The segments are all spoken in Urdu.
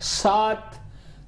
7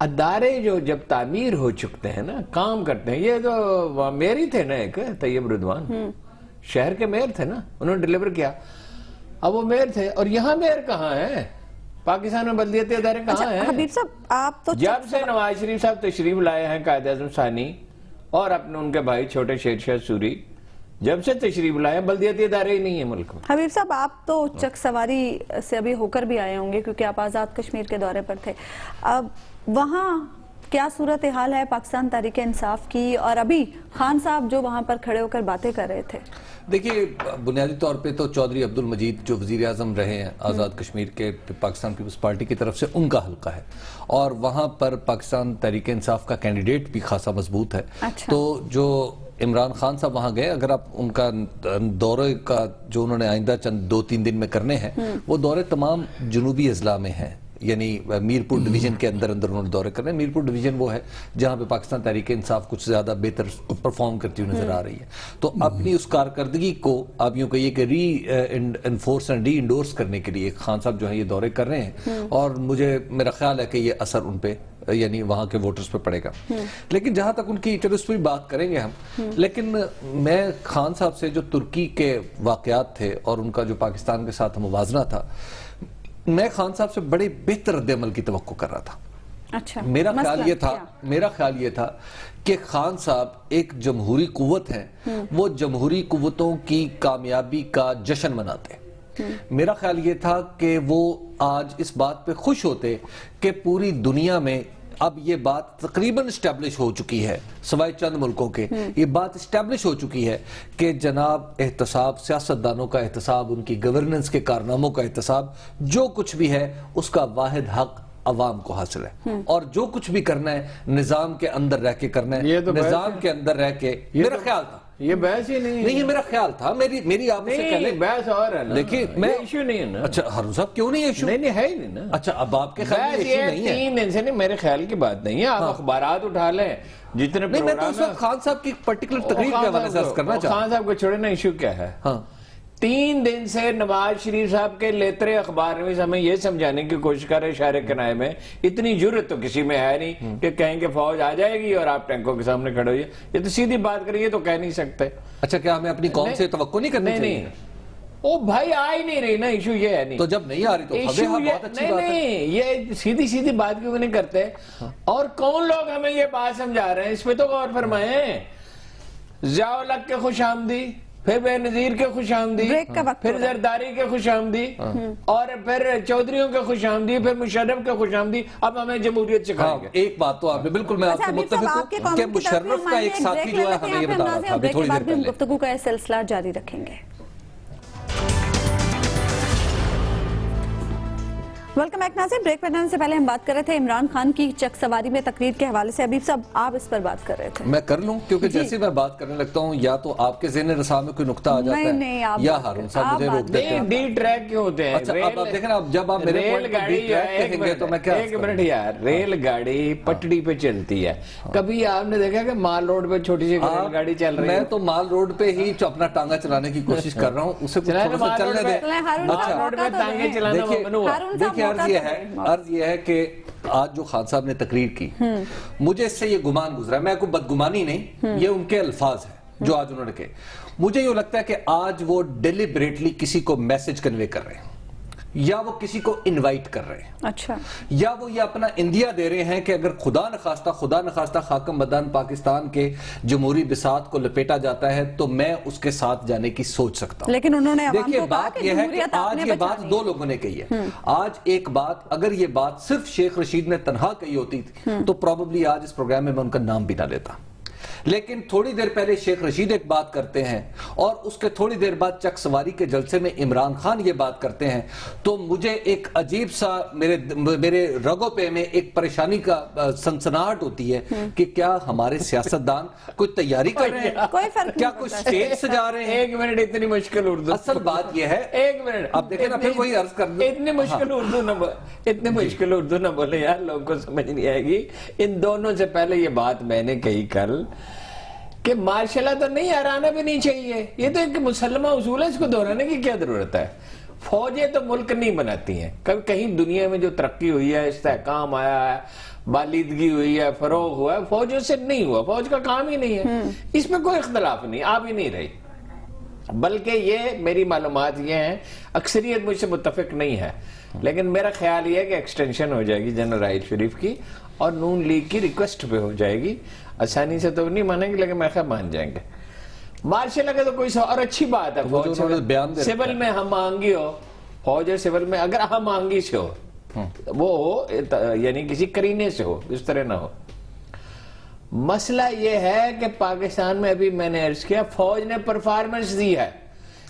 ادارے جو جب تعمیر ہو چکتے ہیں نا، کام کرتے ہیں، یہ تو میئر ہی تھے نا ایک طیب رضوان، شہر کے میئر تھے نا، انہوں نے ڈیلیور کیا، اب وہ میئر تھے، اور یہاں میئر کہاں ہے؟ پاکستان میں بلدیاتی ادارے کہاں ہیں؟ حبیب صاحب آپ تو جب سے نواز شریف صاحب تشریف لائے ہیں قائد اعظم ثانی اور اپنے ان کے بھائی چھوٹے شیر شاہ سوری، جب سے تشریف لائے ہیں بلدیاتی ادارے ہی نہیں ہیں ملک میں۔ حبیب صاحب آپ تو چک سواری سے ابھی ہو کر بھی آئے ہوں گے کیونکہ آپ آزاد کشمیر کے دورے پر تھے، اب وہاں کیا صورتحال ہے پاکستان تحریک انصاف کی، اور ابھی خان صاحب جو وہاں پر کھڑے ہو کر باتیں کر رہے تھے؟ دیکھیے بنیادی طور پہ تو چودھری عبد المجید جو وزیر اعظم رہے ہیں آزاد کشمیر کے پاکستان پیپلز پارٹی کی طرف سے، ان کا حلقہ ہے، اور وہاں پر پاکستان تحریک انصاف کا کینڈیڈیٹ بھی خاصا مضبوط ہے۔ تو جو عمران خان صاحب وہاں گئے، اگر آپ ان کا دورے کا جو انہوں نے آئندہ چند 2-3 دن میں کرنے ہیں، وہ دورے تمام جنوبی اضلاع میں ہیں، یعنی میرپور ڈویژن کے اندر انہوں نے دورے کرنے۔ میرپور ڈویژن وہ ہے جہاں پہ پاکستان تحریک انصاف کچھ زیادہ بہتر پرفارم کرتی ہوئی نظر آ رہی ہے، تو اپنی اس کارکردگی کو آپ یوں کہیے کہ ری انفورس اینڈ ری انڈورس کرنے کے لیے خان صاحب جو ہیں یہ دورے کر رہے ہیں، اور میرا خیال ہے کہ یہ اثر ان پہ یعنی وہاں کے ووٹرز پہ پڑے گا۔ لیکن جہاں تک ان کی چلو اس پہ بات کریں گے ہم، لیکن میں خان صاحب سے جو ترکی کے واقعات تھے اور ان کا جو پاکستان کے ساتھ موازنہ تھا، میں خان صاحب سے بڑے بہتر رد عمل کی توقع کر رہا تھا۔ اچھا، میرا خیال یہ تھا کہ خان صاحب ایک جمہوری قوت ہیں، وہ جمہوری قوتوں کی کامیابی کا جشن مناتے۔ میرا خیال یہ تھا کہ وہ آج اس بات پہ خوش ہوتے کہ پوری دنیا میں اب یہ بات تقریباً اسٹیبلش ہو چکی ہے، سوائے چند ملکوں کے یہ بات اسٹیبلش ہو چکی ہے کہ جناب احتساب، سیاستدانوں کا احتساب، ان کی گورننس کے کارناموں کا احتساب، جو کچھ بھی ہے اس کا واحد حق عوام کو حاصل ہے، اور جو کچھ بھی کرنا ہے نظام کے اندر رہ کے کرنا ہے، نظام کے اندر رہ کے۔ میرا خیال تھا یہ بحث ہی نہیں، یہ میرا خیال تھا، میری آپ سے کہلے بحث اور ہے نا، دیکھیے میں ایشو نہیں ہے نا۔ اچھا ہارون صاحب کیوں نہیں ایشو؟ نہیں ہے ہی نہیں نا۔ اچھا اب آپ کے خیال میں ایشو نہیں ہے؟ 3 دن سے نہیں، میرے خیال کی بات نہیں ہے، آپ اخبارات اٹھا لیں جتنے نہیں، میں تو اس وقت خان صاحب کی پرٹیکولر تقریر کے حوالے سے عرض کرنا چاہتا ہوں۔ خان صاحب کو چھوڑے نا، ایشو کیا ہے؟ 3 دن سے نواز شریف صاحب کے لیترے اخبار میں ہمیں یہ سمجھانے کی کوشش کر رہے اشارے کنائے میں، اتنی جرت تو کسی میں ہے نہیں کہ کہیں کہ فوج آ جائے گی اور آپ ٹینکوں کے سامنے کھڑے ہوئے، یہ تو سیدھی بات کریے تو کہہ نہیں سکتے۔ اچھا کیا ہمیں اپنی قوم سے توقع نہیں کرنی چاہیے؟ نہیں او بھائی آ ہی نہیں رہی نا، ایشو یہ ہے نہیں، تو جب نہیں آ رہی تو بہت اچھی بات ہے۔ نہیں یہ سیدھی بات کیوں نہیں کرتے، اور کون لوگ ہمیں یہ بات سمجھا رہے ہیں، اس پہ تو غور فرمائیں۔ ضیاء الحق کے خوش آمدی، پھر بے نظیر کے خوش آمدی، پھر زرداری کے خوش آمدی، اور پھر چودھریوں کے خوش آمدی، پھر مشرف کے خوش آمدی، اب ہمیں جمہوریت سکھائیں گے۔ ایک بات تو آپ نے بالکل، میں آپ سے متفق ہوں کہ مشرف کا ایک ساتھی جو ہے ہمیں یہ بتا رہا تھا ابھی تھوڑی دیر پہلے۔ گفتگو کا یہ سلسلہ جاری رکھیں گے۔ ویلکم بیک ناظرین، بریک پر جانے سے پہلے ہم بات کر رہے تھے عمران خان کی چک سواری میں تقریر کے حوالے سے۔ حبیب صاحب آپ اس پر بات کر رہے تھے۔ میں کر لوں کیونکہ جیسے میں بات کرنے لگتا ہوں یا تو آپ کے ذہن رساں میں کوئی نقطہ آ جاتا ہے یا ہارون صاحب مجھے روک دیتے ہیں۔ ڈی ٹریک کیوں ہوتے ہیں؟ اچھا اب آپ دیکھیں نا، جب آپ میرے ریل گاڑی کہیں گے تو میں کیا؟ ایک منٹ یار، ریل گاڑی پٹڑی پہ چلتی ہے، کبھی آپ نے دیکھا کہ مال روڈ پہ چھوٹی سی ریل گاڑی چل رہی ہے؟ میں تو مال روڈ پہ ہی اپنا ٹانگا چلانے کی کوشش کر رہا ہوں، اسے کچھ تھوڑا سا چلنے دیں۔ دیکھیں عرض یہ ہے کہ آج جو خان صاحب نے تقریر کی، مجھے اس سے یہ گمان گزرا، میں کوئی بدگمانی نہیں، یہ ان کے الفاظ ہیں جو آج انہوں نے کہے۔ مجھے یہ لگتا ہے کہ آج وہ ڈیلیبریٹلی کسی کو میسج کنوے کر رہے ہیں، یا وہ کسی کو انوائٹ کر رہے ہیں، اچھا، یا وہ یہ اپنا اندیا دے رہے ہیں کہ اگر خدا نخواستہ خاکم بدن پاکستان کے جمہوری بساط کو لپیٹا جاتا ہے تو میں اس کے ساتھ جانے کی سوچ سکتا ہوں۔ لیکن انہوں نے دیکھیے بات یہ ہے کہ آج یہ بات 2 لوگوں نے کہی ہے۔ آج ایک بات، اگر یہ بات صرف شیخ رشید نے تنہا کہی ہوتی تو پروبیبلی آج اس پروگرام میں ان کا نام بھی نہ لیتا، لیکن تھوڑی دیر پہلے شیخ رشید ایک بات کرتے ہیں اور اس کے تھوڑی دیر بعد چک سواری کے جلسے میں عمران خان یہ بات کرتے ہیں، تو مجھے ایک عجیب سا میرے رگوں پہ میں ایک پریشانی کا سنسناہٹ ہوتی ہے کہ کیا ہمارے سیاستدان کوئی تیاری کر رہے ہیں، کیا کوئی سٹیج سجا رہے ہیں؟ ایک منٹ، اتنی مشکل اردو، اصل بات یہ ہے، ایک منٹ اب دیکھیں نا پھر وہی عرض کر دوں، اتنی مشکل اردو نہ بولے یار، لوگوں کو سمجھ نہیں آئے گی۔ ان دونوں سے پہلے یہ بات میں نے کہی کل کہ مارشل لا تو نہیں، ہرانا بھی نہیں چاہیے، یہ تو ایک مسلمہ اصول ہے، اس کو دہرانے کی کیا ضرورت ہے؟ فوجیں تو ملک نہیں بناتی ہیں، کہیں دنیا میں جو ترقی ہوئی ہے، استحکام آیا ہے، بالیدگی ہوئی ہے، فروغ ہوا ہے، فوجوں سے نہیں ہوا، فوج کا کام ہی نہیں ہے، اس میں کوئی اختلاف نہیں، آ بھی نہیں رہی، بلکہ یہ میری معلومات یہ ہیں، اکثریت مجھ سے متفق نہیں ہے، لیکن میرا خیال یہ ہے کہ ایکسٹینشن ہو جائے گی جنرل راحیل شریف کی، اور نون لیگ کی ریکویسٹ پہ ہو جائے گی، آسانی سے تو نہیں مانیں گے لیکن میں خیال مان جائیں گے۔ مارشل لگے تو کوئی اور اچھی بات ہے، فوج سول میں ہم آہنگی ہو، فوج اور سول میں اگر ہم آہنگی سے ہو، وہ ہو یعنی کسی کرینے سے ہو، اس طرح نہ ہو۔ مسئلہ یہ ہے کہ پاکستان میں ابھی میں نے عرض کیا فوج نے پرفارمنس دی ہے،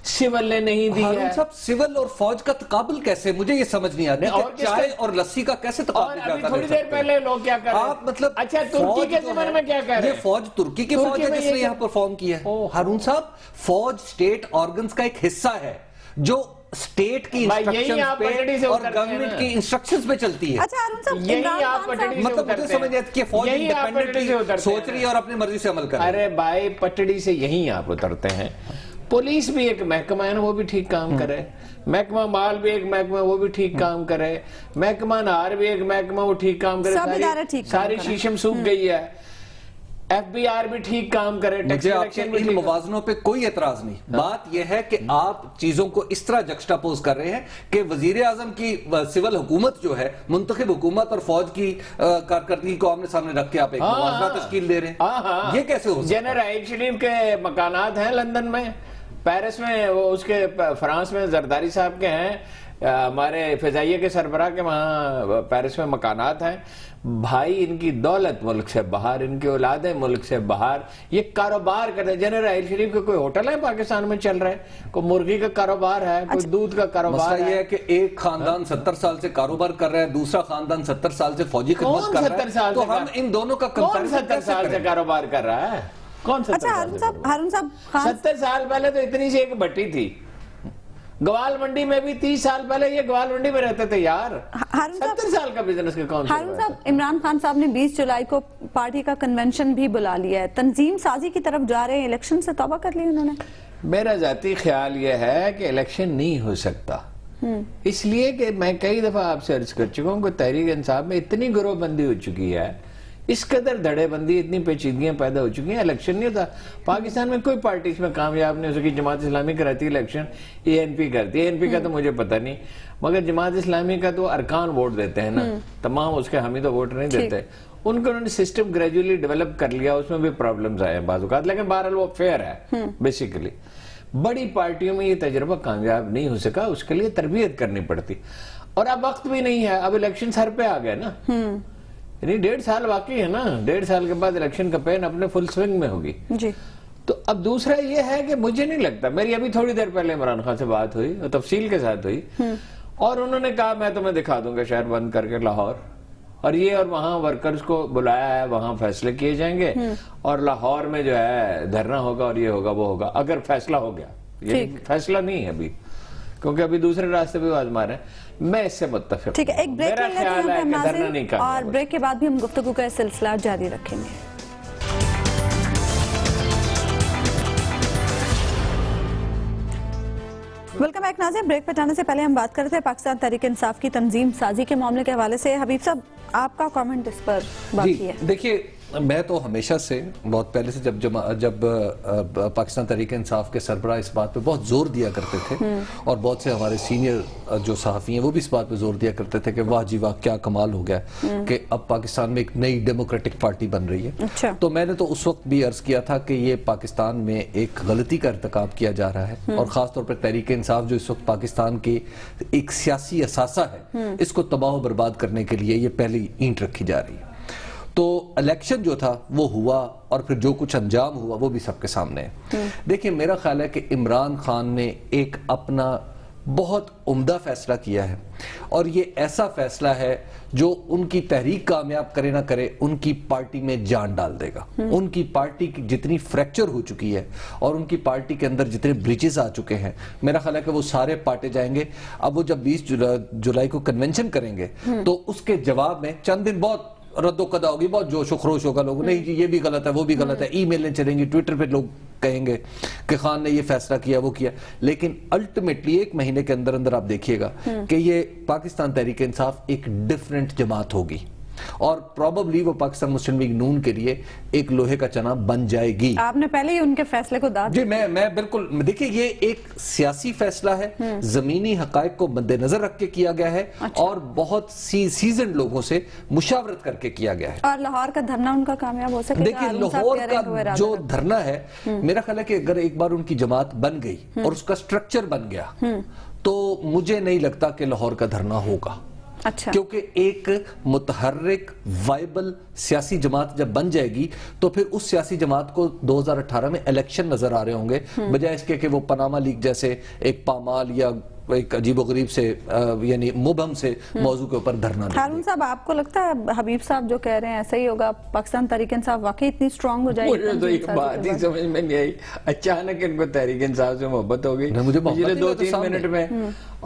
سول نے نہیں دی ہے۔ ہارون صاحب سول اور فوج کا تقابل کیسے؟ مجھے یہ سمجھ نہیں آتی کہ چائے اور لسی کا کیسے اور تقابل ابھی جاتا تھوڑی دیر پہلے لوگ کیا کر رہے ہیں؟ آپ مطلب اچھا ترکی کے زمانے میں کیا کہہ رہے ہیں؟ یہ فوج ترکی کی فوج ہے جس نے یہاں پرفارم کیا ہے۔ ہارون صاحب فوج سٹیٹ آرگنز کا ایک حصہ ہے جو سٹیٹ کی انسٹرکشنز پہ اور گورنمنٹ کی انسٹرکشنز پہ چلتی ہے۔ اچھا ہارون صاحب، یہی عمران آپ خان پٹڑی صاحب سے مطلب مجھے سمجھ نہیں آتی کہ فوج انڈیپینڈنٹلی سوچ رہی ہے اور اپنی مرضی سے عمل کر رہی ہے۔ ارے بھائی پٹڑی سے یہی آپ اترتے ہیں، پولیس بھی ایک محکمہ ہے نا، وہ بھی ٹھیک کام کرے، محکمہ مال بھی ایک محکمہ وہ بھی ٹھیک کام کرے، محکمہ نہار بھی ایک محکمہ وہ ٹھیک کام کرے، سب ادارے ٹھیک کام ساری کریں۔ شیشم سوکھ گئی ہے، ایف بی آر بھی ٹھیک کام کرے، ٹیکس مجھے آپ کے کلیکشن بھی ان ٹھیک۔ موازنوں پہ کوئی اعتراض نہیں، بات یہ ہے کہ آپ چیزوں کو اس طرح جکسٹاپوز کر رہے ہیں کہ وزیر اعظم کی سول حکومت جو ہے منتخب حکومت اور فوج کی کارکردگی کو آمنے سامنے رکھ کے آپ ایک موازنہ تشکیل دے رہے ہیں، یہ کیسے ہو سکتا ہے؟ جنرل راحیل شریف کے مکانات ہیں لندن میں، پیرس میں، وہ اس کے فرانس میں زرداری صاحب کے ہیں، ہمارے فضائیہ کے سربراہ کے وہاں پیرس میں مکانات ہیں، بھائی ان کی دولت ملک سے باہر، ان کی اولادیں ملک سے باہر، یہ کاروبار کرتے ہیں۔ جنرل راحیل شریف کے کوئی ہوٹل ہے پاکستان میں چل رہے ہیں، کوئی مرغی کا کاروبار ہے، کوئی دودھ کا کاروبار مسئلہ یہ ہے۔ ہے کہ ایک خاندان 70 سال سے کاروبار کر رہا ہے، دوسرا خاندان 70 سال سے فوجی خدمت کر رہا ہے، تو ہم ان دونوں کا کون کمپیریزن 70 سال سے کاروبار کر رہا ہے؟ کون 70 اچھا سال سے؟ ہارون صاحب خان 70 سال پہلے تو اتنی سی ایک بھٹی تھی، گوال منڈی میں بھی 30 سال پہلے یہ گوال منڈی میں رہتے تھے یار، ہارون صاحب 70 سال کا بزنس کے کون ہارون صاحب عمران خان صاحب نے 20 جولائی کو پارٹی کا کنونشن بھی بلا لیا ہے، تنظیم سازی کی طرف جا رہے ہیں، الیکشن سے توبہ کر لی انہوں نے؟ میرا ذاتی خیال یہ ہے کہ الیکشن نہیں ہو سکتا، اس لیے کہ میں کئی دفعہ آپ سے عرض کر چکا ہوں کہ تحریک انصاف میں اتنی گروہ بندی ہو چکی ہے، اس قدر دھڑے بندی، اتنی پیچیدگیاں پیدا ہو چکی ہیں، الیکشن نہیں ہوتا۔ پاکستان میں کوئی پارٹی اس میں کامیاب نہیں ہو سکی، جماعت اسلامی کراتی ہے الیکشن، اے این پی کرتی ہے، اے این پی کا تو مجھے پتہ نہیں، مگر جماعت اسلامی کا تو ارکان ووٹ دیتے ہیں نا، تمام اس کے حامی تو ووٹ نہیں دیتے، ان کو انہوں نے سسٹم گریجولی ڈیولپ کر لیا، اس میں بھی پرابلمز آئے ہیں بعض اوقات، لیکن بہرحال وہ فیئر ہے بیسیکلی۔ بڑی پارٹیوں میں یہ تجربہ کامیاب نہیں ہو سکا، اس کے لیے تربیت کرنی پڑتی، اور اب وقت بھی نہیں ہے، اب الیکشن سر پہ آ گئے نا، یعنی 1.5 سال باقی ہے نا، 1.5 سال کے بعد الیکشن کمپین اپنے فل سوئنگ میں ہوگی۔ جی تو اب دوسرا یہ ہے کہ مجھے نہیں لگتا، میری ابھی تھوڑی دیر پہلے عمران خان سے بات ہوئی اور تفصیل کے ساتھ ہوئی، اور انہوں نے کہا میں تمہیں دکھا دوں گا شہر بند کر کے لاہور، اور یہ اور وہاں ورکرز کو بلایا ہے، وہاں فیصلے کیے جائیں گے، اور لاہور میں جو ہے دھرنا ہوگا اور یہ ہوگا وہ ہوگا، اگر فیصلہ ہو گیا، یہ فیصلہ نہیں ہے ابھی، کیونکہ ابھی دوسرے راستے بھی آزما رہے ہیں، میں اس سے متفق ٹھیک ہے، ایک بریک میرا لے لیتے ہیں خیال ہے ہم کہ دھرنا نہیں ناظرین، کرنا اور بریک کے بعد بھی ہم گفتگو کا سلسلہ جاری رکھیں گے۔ ویلکم بیک ناظرین، بریک پہ جانے سے پہلے ہم بات کر رہے تھے پاکستان تحریک انصاف کی تنظیم سازی کے معاملے کے حوالے سے۔ حبیب صاحب آپ کا کامنٹ اس پر باقی ہے؟ دیکھیے میں تو ہمیشہ سے بہت پہلے سے جب پاکستان تحریک انصاف کے سربراہ اس بات پہ بہت زور دیا کرتے تھے، اور بہت سے ہمارے سینئر جو صحافی ہیں وہ بھی اس بات پہ زور دیا کرتے تھے کہ واہ جی واہ کیا کمال ہو گیا کہ اب پاکستان میں ایک نئی ڈیموکریٹک پارٹی بن رہی ہے، تو میں نے تو اس وقت بھی عرض کیا تھا کہ یہ پاکستان میں ایک غلطی کا ارتکاب کیا جا رہا ہے، اور خاص طور پر تحریک انصاف جو اس وقت پاکستان کی ایک سیاسی اثاثہ ہے، اس کو تباہ و برباد کرنے کے لیے یہ پہلی اینٹ رکھی جا رہی ہے۔ تو الیکشن جو تھا وہ ہوا، اور پھر جو کچھ انجام ہوا وہ بھی سب کے سامنے ہے۔ دیکھیں میرا خیال ہے کہ عمران خان نے ایک اپنا بہت عمدہ فیصلہ کیا ہے، اور یہ ایسا فیصلہ ہے جو ان کی تحریک کامیاب کرے نہ کرے ان کی پارٹی میں جان ڈال دے گا۔ ان کی پارٹی کی جتنی فریکچر ہو چکی ہے اور ان کی پارٹی کے اندر جتنے بریچز آ چکے ہیں، میرا خیال ہے کہ وہ سارے پاٹے جائیں گے۔ اب وہ جب 20 جولائی کو کنونشن کریں گے تو اس کے جواب میں چند دن بہت رد و قدا ہوگی، بہت جوش و خروش ہوگا، لوگوں نہیں جی یہ بھی غلط ہے وہ بھی غلط ہے، ای میلیں چلیں گی، ٹویٹر پہ لوگ کہیں گے کہ خان نے یہ فیصلہ کیا وہ کیا، لیکن الٹیمیٹلی 1 مہینے کے اندر اندر آپ دیکھیے گا کہ یہ پاکستان تحریک انصاف ایک ڈیفرنٹ جماعت ہوگی، اور پروببلی وہ پاکستان مسلم لیگ نون کے لیے ایک لوہے کا چنا بن جائے گی. آپ نے پہلے ہی ان کے فیصلے کو داد جی میں بالکل دیکھیں یہ ایک سیاسی فیصلہ ہے, زمینی حقائق کو مد نظر رکھ کے کیا گیا ہے اور بہت سیزنڈ لوگوں سے مشاورت کر کے کیا گیا ہے. اور لاہور کا دھرنا ان کا کامیاب ہو سکے گا؟ دیکھیں لاہور کا جو دھرنا ہے میرا خیال ہے کہ اگر ایک بار ان کی جماعت بن گئی اور اس کا سٹرکچر بن گیا تو مجھے نہیں لگتا کہ لاہور کا دھرنا ہوگا. اچھا, کیونکہ ایک متحرک وائبل سیاسی جماعت جب بن جائے گی تو پھر اس سیاسی جماعت کو 2018 میں الیکشن نظر آ رہے ہوں گے, بجائے اس کے کہ وہ پاناما لیگ جیسے ایک پامال یا ایک عجیب و غریب سے یعنی مبہم سے موضوع کے اوپر دھرنا دیں. ہارون صاحب آپ کو لگتا ہے حبیب صاحب جو کہہ رہے ہیں ایسا ہی ہوگا, پاکستان تحریک انصاف واقعی اتنی سٹرونگ ہو جائے گی؟ مجھے تو ایک بات ہی سمجھ میں نہیں آئی, اچانک ان کو تحریک انصاف سے محبت ہو گئی پچھلے 2-3 منٹ میں,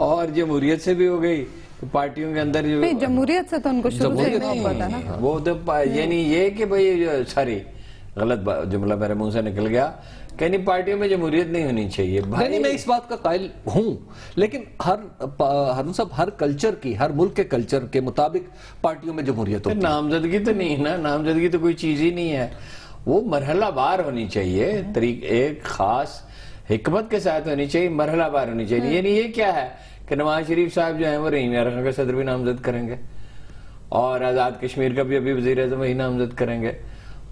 اور جمہوریت سے بھی ہو گئی. پارٹیوں کے اندر جو جمہوریت سے تو ان کو شروع سے محبت ہے نا, وہ تو یعنی یہ کہ بھئی ساری غلط جملہ میرے منہ سے نکل گیا کہ نہیں پارٹیوں میں جمہوریت نہیں ہونی چاہیے. نہیں میں اس بات کا قائل ہوں, لیکن ہارون صاحب ہر کلچر کی, ہر ملک کے کلچر کے مطابق پارٹیوں میں جمہوریت ہوتی ہے. نامزدگی تو نہیں نا, نامزدگی تو کوئی چیز ہی نہیں ہے, وہ مرحلہ وار ہونی چاہیے, ایک خاص حکمت کے ساتھ ہونی چاہیے, مرحلہ وار ہونی چاہیے. یعنی یہ کیا ہے کہ نواز شریف صاحب جو ہیں وہ رحیم یار خان کا صدر بھی نامزد کریں گے, اور آزاد کشمیر کا بھی ابھی وزیر اعظم وہی نامزد کریں گے,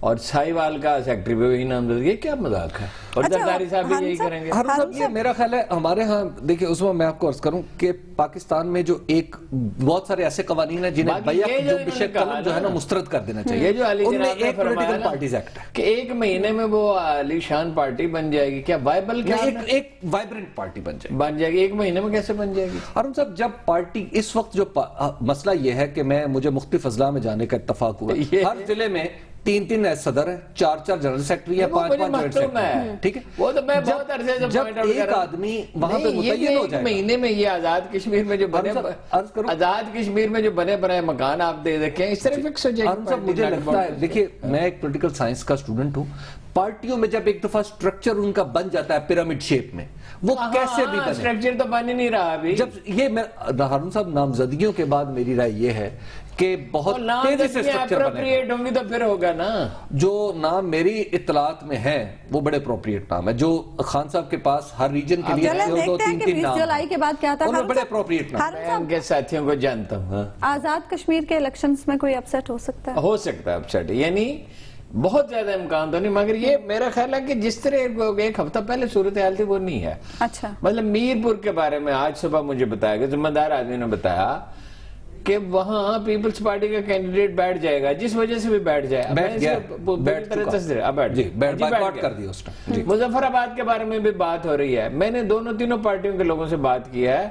اور سائیوال کا سیکٹری بھی وہی نامزد. یہ کیا مذاق ہے؟ اور زرداری صاحب بھی یہی کریں گے. ہارون صاحب یہ میرا خیال ہے ہمارے ہاں دیکھیں عثمان میں آپ کو عرض کروں کہ پاکستان میں جو ایک بہت سارے ایسے قوانین ہیں جنہیں بیک جو بشک قلم جو ہے نا مسترد کر دینا چاہیے. یہ جو علی ان میں جناب نے ایک پولیٹیکل پارٹیز ایکٹ ہے کہ 1 مہینے میں وہ علی شان پارٹی بن جائے گی. کیا وائبل کیا ایک وائبرنٹ پارٹی بن جائے گی 1 مہینے میں کیسے بن جائے گی؟ ہارون صاحب جب پارٹی اس وقت جو مسئلہ یہ ہے کہ مجھے مختلف اضلاع میں جانے کا اتفاق ہوا, ہر ضلع میں 3 صدر ہیں, 4 جنرل سیکٹری ہیں, 5 جنرل سیکٹری ہیں, ٹھیک ہے. وہ تو میں بہت عرصے سے جب ایک آدمی وہاں پہ متعین ہو جائے 1 مہینے میں یہ آزاد کشمیر میں جو بنے بنائے مکان آپ دے دیکھیں اس طرح فکس ہو جائے گی. ہارون صاحب مجھے لگتا ہے دیکھیے میں ایک پولیٹیکل سائنس کا اسٹوڈنٹ ہوں, پارٹیوں میں جب ایک دفعہ سٹرکچر ان کا بن جاتا ہے پیرامڈ شیپ میں, وہ کیسے بھی بنے, سٹرکچر تو بن ہی نہیں رہا ابھی. جب یہ ہارون صاحب نامزدگیوں کے بعد میری رائے یہ ہے کہ بہت تیزی سے سٹرکچر بنے گا. ہوں گی تو پھر ہوگا نا. جو نام میری اطلاعات میں ہے وہ بڑے اپروپریٹ نام ہے, جو خان صاحب کے پاس ہر ریجن کے لیے 2-3 نام جولائی کے بعد کیا تھا, ان میں بڑے اپروپریٹ نام. میں ان کے ساتھیوں کو جانتا ہوں. آزاد کشمیر کے الیکشنز میں کوئی اپسیٹ ہو سکتا ہے اپسیٹ, یعنی بہت زیادہ امکان تو نہیں, مگر یہ میرا خیال ہے کہ جس طرح 1 ہفتہ پہلے صورتحال تھی وہ نہیں ہے. اچھا, مطلب میرپور کے بارے میں آج صبح مجھے بتایا گیا, ذمہ دار آدمی نے بتایا کہ وہاں پیپلز پارٹی کا کینڈیڈیٹ بیٹھ جائے گا, جس وجہ سے بھی بیٹھ جائے. مظفر آباد کے بارے میں بھی بات ہو رہی ہے. میں نے تینوں پارٹیوں کے لوگوں سے بات کیا ہے,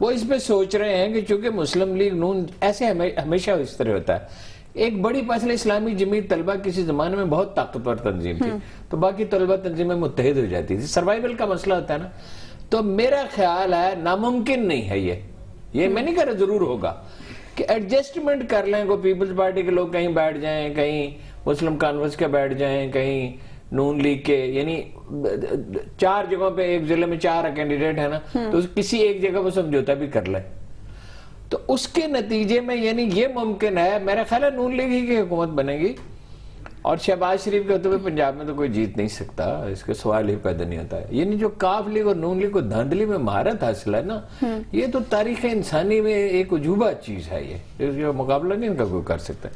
وہ اس پہ سوچ رہے ہیں کہ چونکہ مسلم لیگ نون ایسے ہمیشہ اس طرح ہوتا ہے, ایک بڑی فیصلہ اسلامی جمعیت طلبہ کسی زمانے میں بہت طاقتور تنظیم تھی تو باقی طلبہ تنظیمیں متحد ہو جاتی تھی, سروائیول کا مسئلہ ہوتا ہے نا. تو میرا خیال ہے ناممکن نہیں ہے یہ میں نہیں کہہ رہا ضرور ہوگا کہ ایڈجسٹمنٹ کر لیں, کو پیپلز پارٹی کے لوگ کہیں بیٹھ جائیں, کہیں مسلم کانفرنس کے بیٹھ جائیں, کہیں نون لیگ کے, یعنی 4 جگہوں پہ ایک ضلع میں 4 کینڈیڈیٹ ہے نا, تو کسی ایک جگہ وہ سمجھوتا بھی کر لیں. تو اس کے نتیجے میں یعنی یہ ممکن ہے, میرا خیال ہے نون لیگ ہی کی حکومت بنے گی, اور شہباز شریف کے ہوتے ہوئے پنجاب میں تو کوئی جیت نہیں سکتا, اس کے سوال ہی پیدا نہیں ہوتا ہے. یعنی جو کاف لیگ اور نون لیگ کو دھاندلی میں مہارت حاصل ہے نا, یہ تو تاریخ انسانی میں ایک عجوبہ چیز ہے, یہ مقابلہ نہیں ان کا کوئی کر سکتا.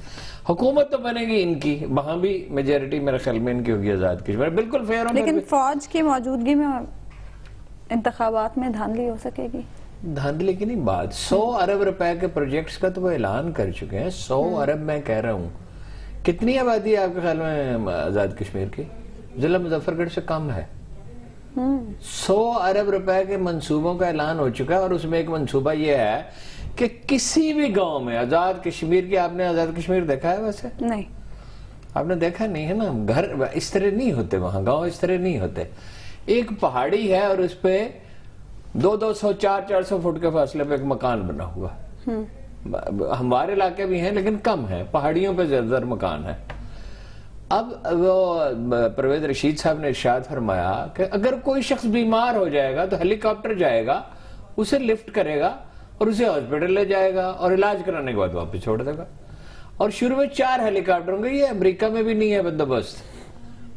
حکومت تو بنے گی ان کی, وہاں بھی میجورٹی میرے خیال میں ان کی ہوگی آزاد کشمیر, بالکل فیئر. لیکن فوج کی موجودگی میں انتخابات میں دھاندلی ہو سکے گی؟ دھاندلی کی نہیں بات, 100 ارب روپے کے پروجیکٹس کا تو وہ اعلان کر چکے ہیں. 100 ارب میں کہہ رہا ہوں, کتنی آبادی ہے آپ کے خیال میں آزاد کشمیر کی؟ ضلع مظفر گڑھ سے کم ہے. 100 ارب روپے کے منصوبوں کا اعلان ہو چکا ہے, اور اس میں ایک منصوبہ یہ ہے کہ کسی بھی گاؤں میں آزاد کشمیر کی, آپ نے آزاد کشمیر دیکھا ہے ویسے؟ نہیں, آپ نے دیکھا نہیں ہے نا, گھر اس طرح نہیں ہوتے وہاں, گاؤں اس طرح نہیں ہوتے. ایک پہاڑی ہے اور اس پہ 200 400 فٹ کے فاصلے پہ ایک مکان بنا ہوا. ہمارے علاقے بھی ہیں لیکن کم ہیں, پہاڑیوں پہ زیادہ مکان ہے. اب وہ پرویز رشید صاحب نے ارشاد فرمایا کہ اگر کوئی شخص بیمار ہو جائے گا تو ہیلی کاپٹر جائے گا, اسے لفٹ کرے گا اور اسے ہاسپٹل لے جائے گا, اور علاج کرانے کے بعد واپس چھوڑ دے گا. اور شروع میں 4 ہیلی کاپٹر ہوں گے. یہ امریکہ میں بھی نہیں ہے بندوبست,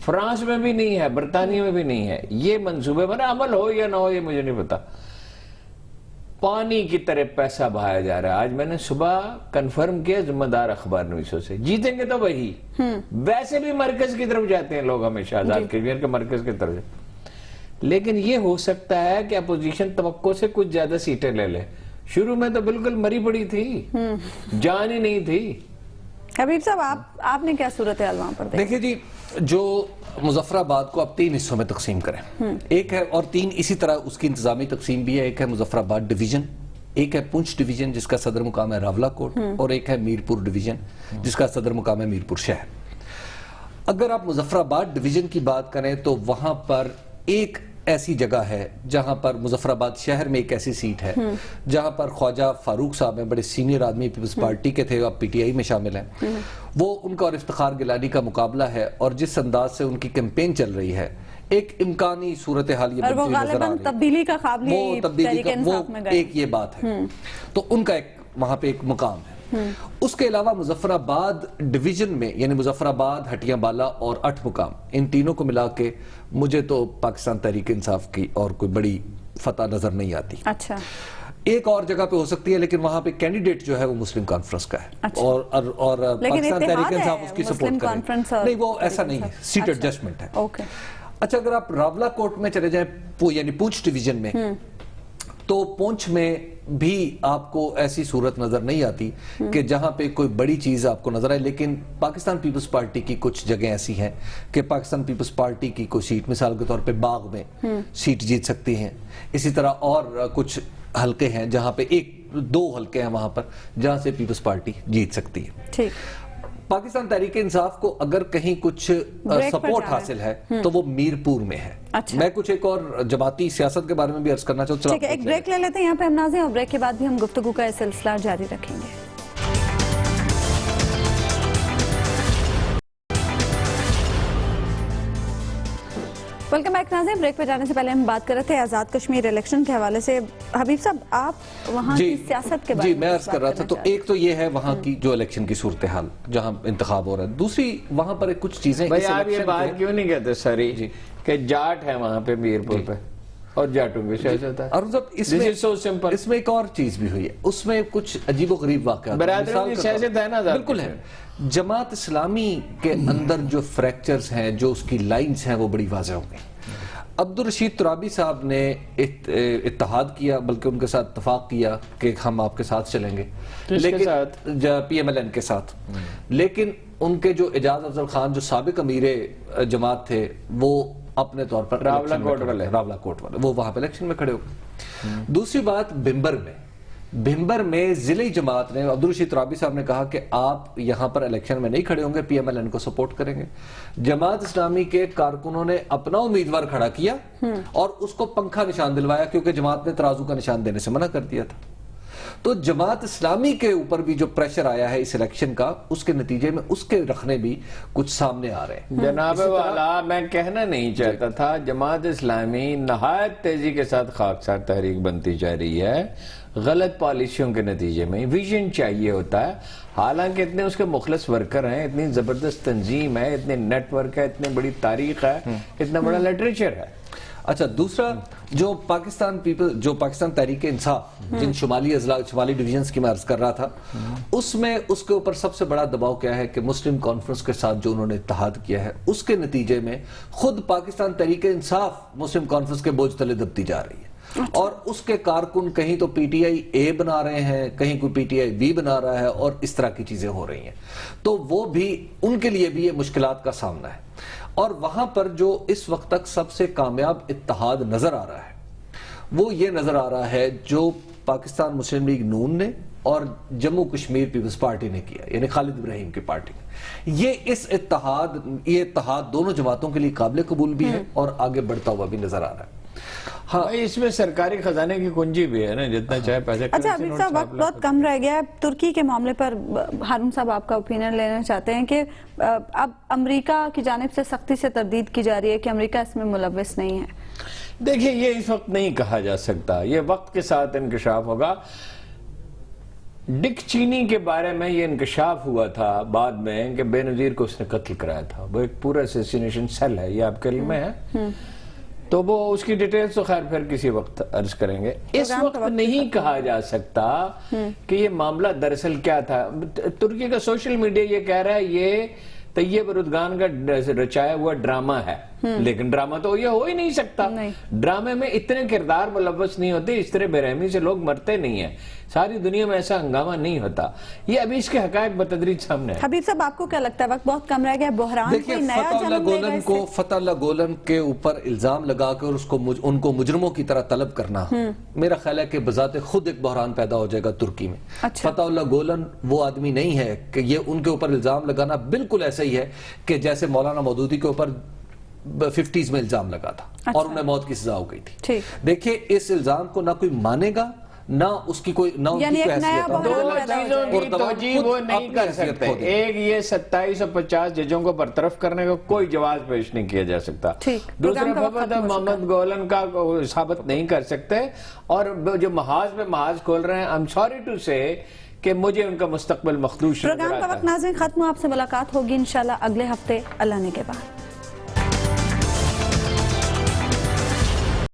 فرانس میں بھی نہیں ہے, برطانیہ میں بھی نہیں ہے. یہ منصوبے پر عمل ہو یا نہ ہو یہ مجھے نہیں پتا. پانی کی طرح پیسہ بہایا جا رہا ہے. آج میں نے صبح کنفرم کیا ذمہ دار اخبار نویسوں سے, جیتیں گے تو وہی. ویسے بھی مرکز کی طرف جاتے ہیں لوگ ہمیشہ, آزاد کشمیر کے مرکز کی طرف. لیکن یہ ہو سکتا ہے کہ اپوزیشن توقع سے کچھ زیادہ سیٹیں لے لے. شروع میں تو بالکل مری پڑی تھی, جان ہی نہیں تھی. حبیب صاحب آپ نے کیا صورتحال وہاں پر دیکھی؟ دیکھیں جی, جو مظفر آباد کو آپ 3 حصوں میں تقسیم کریں, ایک ہے, اور 3 اسی طرح اس کی انتظامی تقسیم بھی ہے, ایک ہے مظفر آباد ڈویژن, ایک ہے پونچھ ڈویژن جس کا صدر مقام ہے راولہ کوٹ, اور ایک ہے میرپور ڈویژن جس کا صدر مقام ہے میرپور شہر. اگر آپ مظفر آباد ڈویژن کی بات کریں تو وہاں پر ایک ایسی جگہ ہے جہاں پر مظفر آباد شہر میں ایک ایسی سیٹ ہے جہاں پر خواجہ فاروق صاحب ہیں, بڑے سینئر آدمی, پیپلز پارٹی کے تھے, اب پی ٹی آئی میں شامل ہیں. وہ ان کا اور افتخار گیلانی کا مقابلہ ہے, اور جس انداز سے ان کی کیمپین چل رہی ہے ایک امکانی صورتحال یہ اور وہ بنتی نظر آ غالباً رہی ہے. تبدیلی کا خواب وہ لی تبدیلی تحریک کا انصاف میں وہ گئے. ایک یہ بات ہے, تو ان کا ایک وہاں پہ ایک مقام ہے. اس کے علاوہ مظفر آباد ڈویژن میں یعنی مظفر آباد, ہٹیاں بالا اور 8 مقام, ان تینوں کو ملا کے مجھے تو پاکستان تحریک انصاف کی اور کوئی بڑی فتح نظر نہیں آتی. اچھا, ایک اور جگہ پہ ہو سکتی ہے, لیکن وہاں پہ کینڈیڈیٹ جو ہے وہ مسلم کانفرنس کا ہے. اچھا. اور پاکستان تحریک انصاف اس کی سپورٹ کرے. نہیں, وہ ایسا نہیں ہے, سیٹ ایڈجسٹمنٹ ہے. اوکے. اچھا, اگر آپ راولہ کوٹ میں چلے جائیں یعنی پونچھ ڈویژن میں, تو پونچھ میں بھی آپ کو ایسی صورت نظر نہیں آتی کہ جہاں پہ کوئی بڑی چیز آپ کو نظر آئے. لیکن پاکستان پیپلز پارٹی کی کچھ جگہیں ایسی ہیں کہ پاکستان پیپلز پارٹی کی کوئی سیٹ, مثال کے طور پہ باغ میں سیٹ جیت سکتی ہیں. اسی طرح اور کچھ حلقے ہیں جہاں پہ 1-2 حلقے ہیں وہاں پر جہاں سے پیپلز پارٹی جیت سکتی ہے. ٹھیک. پاکستان تحریک انصاف کو اگر کہیں کچھ سپورٹ حاصل ہے تو وہ میرپور میں ہے. میں کچھ ایک اور جماعتی سیاست کے بارے میں بھی عرض کرنا چاہتا ہوں. ٹھیک ہے, ایک بریک لے لیتے ہیں یہاں پہ ہم ناظرین, اور بریک کے بعد بھی ہم گفتگو کا سلسلہ جاری رکھیں گے. ویلکم بیک ناظرین. بریک پہ جانے سے پہلے ہم بات کر رہے تھے آزاد کشمیر الیکشن کے حوالے سے. حبیب صاحب, آپ وہاں کی سیاست کے بارے میں جی میں عرض کر رہا تھا, تو ایک تو یہ ہے وہاں کی جو الیکشن کی صورتحال جہاں انتخاب ہو رہا ہے. دوسری وہاں پر کچھ چیزیں, بھائی آپ یہ بات کیوں نہیں کہتے ساری کہ جاٹ ہے وہاں پہ میرپور پہ اور جاٹوں کی سیاست ہے. اور اس میں ایک اور چیز بھی ہوئی ہے, اس میں کچھ عجیب و غریب واقعات, برادریوں کی سیاست ہے نا. بالکل ہے. جماعت اسلامی کے اندر جو فریکچرز ہیں, جو اس کی لائنز ہیں, وہ بڑی واضح ہو گئی. عبدالرشید ترابی صاحب نے اتحاد کیا, بلکہ ان کے ساتھ اتفاق کیا کہ ہم آپ کے ساتھ چلیں گے, لیکن پی ایم ایل این کے ساتھ. لیکن ان کے جو اعجاز افضل خان جو سابق امیر جماعت تھے, وہ اپنے طور پر راولہ کوٹ والے وہ وہاں پہ الیکشن میں کھڑے ہو گئے. دوسری بات, بھمبر میں ضلعی جماعت نے, عبدالرشید ترابی صاحب نے کہا کہ آپ یہاں پر الیکشن میں نہیں کھڑے ہوں گے, پی ایم ایل این کو سپورٹ کریں گے. جماعت اسلامی کے کارکنوں نے اپنا امیدوار کھڑا کیا اور اس کو پنکھا نشان دلوایا, کیونکہ جماعت نے ترازو کا نشان دینے سے منع کر دیا تھا. تو جماعت اسلامی کے اوپر بھی جو پریشر آیا ہے اس الیکشن کا, اس کے نتیجے میں اس کے رکھنے بھی کچھ سامنے آ رہے ہیں. جناب والا, میں کہنا نہیں چاہتا تھا, جماعت اسلامی نہایت تیزی کے ساتھ خاکسار تحریک بنتی جا رہی ہے, غلط پالیسیوں کے نتیجے میں. ویژن چاہیے ہوتا ہے, حالانکہ اتنے اس کے مخلص ورکر ہیں, اتنی زبردست تنظیم ہے, اتنے نیٹ ورک ہے, اتنی بڑی تاریخ ہے, اتنا بڑا لٹریچر ہے. اچھا, دوسرا جو پاکستان تحریک انصاف جن شمالی ڈویژنز کی میں عرض کر رہا تھا, اس میں اس کے اوپر سب سے بڑا دباؤ کیا ہے کہ مسلم کانفرنس کے ساتھ جو انہوں نے اتحاد کیا ہے, اس کے نتیجے میں خود پاکستان تحریک انصاف مسلم کانفرنس کے بوجھ تلے دبتی جا رہی ہے. اور اس کے کارکن کہیں تو پی ٹی آئی اے بنا رہے ہیں, کہیں کوئی پی ٹی آئی بی بنا رہا ہے, اور اس طرح کی چیزیں ہو رہی ہیں. تو وہ بھی ان کے لیے بھی یہ مشکلات کا سامنا ہے. اور وہاں پر جو اس وقت تک سب سے کامیاب اتحاد نظر آ رہا ہے, وہ یہ نظر آ رہا ہے جو پاکستان مسلم لیگ نون نے اور جموں کشمیر پیپلز پارٹی نے کیا, یعنی خالد ابراہیم کی پارٹی نے. یہ اتحاد دونوں جماعتوں کے لیے قابل قبول بھی ہے اور آگے بڑھتا ہوا بھی نظر آ رہا ہے. ہاں, اس میں سرکاری خزانے کی کنجی بھی ہے نا, جتنا چاہے پیسے. اچھا حبیب صاحب, وقت بہت کم رہ گیا ہے. ترکی کے معاملے پر ہارون صاحب آپ کا اوپینین لینا چاہتے ہیں کہ اب امریکہ کی جانب سے سختی سے تردید کی جا رہی ہے کہ امریکہ اس میں ملوث نہیں ہے. دیکھیے, یہ اس وقت نہیں کہا جا سکتا, یہ وقت کے ساتھ انکشاف ہوگا. 2 مہینے 3 مہینے کے بعد یہ ساری باتیں ظاہر ہو جائیں گی. لیکن یہ بات ضرور ہے کہ امریکہ اس میں ملوث نہیں ہے. دیکھیے, یہ اس وقت نہیں کہا جا سکتا, یہ وقت کے ساتھ انکشاف ہوگا. 2 مہینے 3 مہینے کے بعد یہ ساری باتیں ظاہر ہو جائیں گی. ڈک چینی کے بارے میں یہ انکشاف ہوا تھا بعد میں کہ بے نظیر کو اس نے قتل کرایا تھا. وہ ایک پورا اسیسینیشن سیل ہے, یہ آپ کے علم میں ہے, تو وہ اس کی ڈیٹیلز تو خیر پھر کسی وقت عرض کریں گے. اس وقت نہیں کہا جا سکتا کہ یہ معاملہ دراصل کیا تھا. ترکی کا سوشل میڈیا یہ کہہ رہا ہے یہ طیب اردگان کا رچایا ہوا ڈرامہ ہے, لیکن ڈرامہ تو یہ ہو ہی نہیں سکتا. ڈرامے میں اتنے کردار ملوث نہیں ہوتے, اس طرح بے رحمی سے لوگ مرتے نہیں ہیں, ساری دنیا میں ایسا ہنگامہ نہیں ہوتا. یہ ابھی اس کے حقائق بتدریج سامنے ہے. حبیب صاحب آپ کو کیا لگتا ہے وقت بہت کم رہ گیا, بحران کوئی نیا جنم لے گا اس سے؟ فتح اللہ گولن کے اوپر الزام لگا کر ان کو مجرموں کی طرح طلب کرنا میرا خیال ہے کہ بذات خود ایک بحران پیدا ہو جائے گا ترکی میں. فتح اللہ گولن وہ آدمی نہیں ہے کہ یہ ان کے اوپر الزام لگانا بالکل ایسا ہی ہے کہ جیسے مولانا مودودی کے اوپر 50s میں الزام لگا تھا اور انہیں موت کی سزا ہو گئی تھی. دیکھیے اس الزام کو نہ کوئی مانے گا, نہ اس کی کوئی نہ یعنی ایک نیا دو چیزوں کی توجیہ وہ نہیں کر سکتے. ایک یہ 2750 ججوں کو برطرف کرنے کا کوئی جواز پیش نہیں کیا جا سکتا. دوسرا محمد گولن کا ثابت نہیں کر سکتے, اور جو محاذ پہ محاذ کھول رہے ہیں, I'm sorry to say کہ مجھے ان کا مستقبل مخدوش. پروگرام کا وقت ناظرین ختم ہو, آپ سے ملاقات ہوگی انشاءاللہ اگلے ہفتے اللہ نے کے بعد.